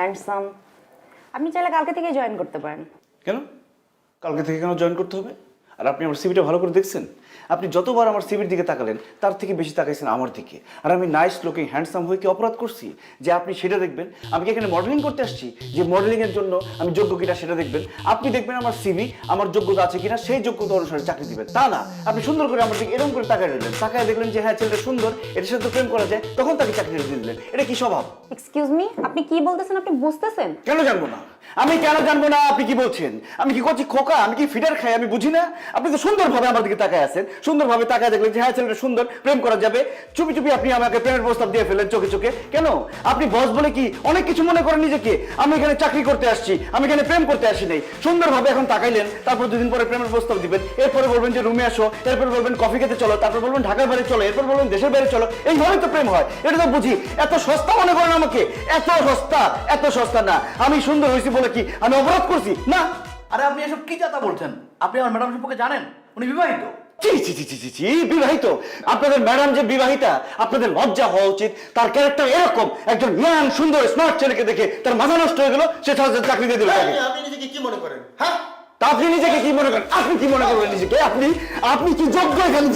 Handsome. আপনি চাইলে কালকে থেকে জয়েন করতে পারেন। কেন কালকে থেকে কেন জয়েন করতে হবে? আর আপনি আমার সিভিটা ভালো করে দেখছেন? আপনি যতবার আমার সিভির দিকে তাকালেন তার থেকে বেশি তাকাইছেন আমার দিকে। আর আমি নাইস লুকিং হ্যান্ডসাম হয়ে কি অপরাধ করছি যে আপনি সেটা দেখবেন? আমি কি এখানে মডেলিং করতে আসছি যে মডেলিংয়ের জন্য আমি যোগ্য কিনা সেটা দেখবেন? আপনি দেখবেন আমার সিভি, আমার যোগ্যতা আছে কিনা, সেই যোগ্যতা অনুসারে চাকরি দিবেন। তা না, আপনি সুন্দর করে আমার দিকে এরকম করে তাকায় রইলেন, তাকায় দেখলেন যে হ্যাঁ ছেলেটা সুন্দর, এটার সাথে প্রেম করা যায়, তখন তাকে চাকরিটা দিয়ে দিলেন। এটা কি স্বভাব? এক্সকিউজ মি, আপনি কি বলতেছেন আপনি বুঝতেছেন? কেন জানবো না? আমি কেন জানবো না? আপনি কি বলছেন? আমি কি করছি খোকা? আমি কি ফিডার খাই? আমি বুঝি না? আপনি তো সুন্দরভাবে আমার দিকে তাকায় আছেন, সুন্দরভাবে তাকায় দেখলেন যে হ্যাঁ ছেলেটা সুন্দর, প্রেম করা যাবে। চুপি চুপি আপনি আমাকে প্রেমের প্রস্তাব দিয়ে ফেলেন চোখে চোখে। কেন? আপনি বস বলে কি অনেক কিছু মনে করেন নিজেকে? আমি এখানে চাকরি করতে আসছি, আমি এখানে প্রেম করতে আসি নাই। সুন্দরভাবে এখন তাকাইলেন, তারপর দুদিন পরে প্রেমের প্রস্তাব দিবেন, এরপরে বলবেন যে রুমে আসো, এরপর বলবেন কফি খেতে চলো, তারপর বলবেন ঢাকার বাইরে চলো, এরপর বলবেন দেশের বাইরে চলো। এইভাবে তো প্রেম হয়। এটা তো বুঝি। এত সস্তা মনে করেন আমাকে? এত সস্তা? এত সস্তা না। আমি সুন্দর হয়েছি বলে কি আমি অপরাধ করছি? না। আরে আপনি এসব কি কথা বলছেন? আপনি আমার ম্যাডাম সম্পর্কে জানেন? উনি বিবাহিত। ছি ছি ছি ছি ছি ছি, বিবাহিত? আপনাদের ম্যাডাম যে বিবাহিতা, আপনাদের লজ্জা হওয়া উচিত। তার ক্যারেক্টার এরকম, একজন ইয়াং সুন্দর স্মার্ট ছেলেকে দেখে তার মাথা নষ্ট হয়ে গেল, সে সহজে চাকরি দিয়ে দিল তাকে। আপনি নিজেকে কি মনে করেন? হ্যাঁ, তা আপনি নিজেকে কি মনে করেন? আপনি কি মনে করবেন নিজেকে? আপনি আপনি কি যোগ্য এখানে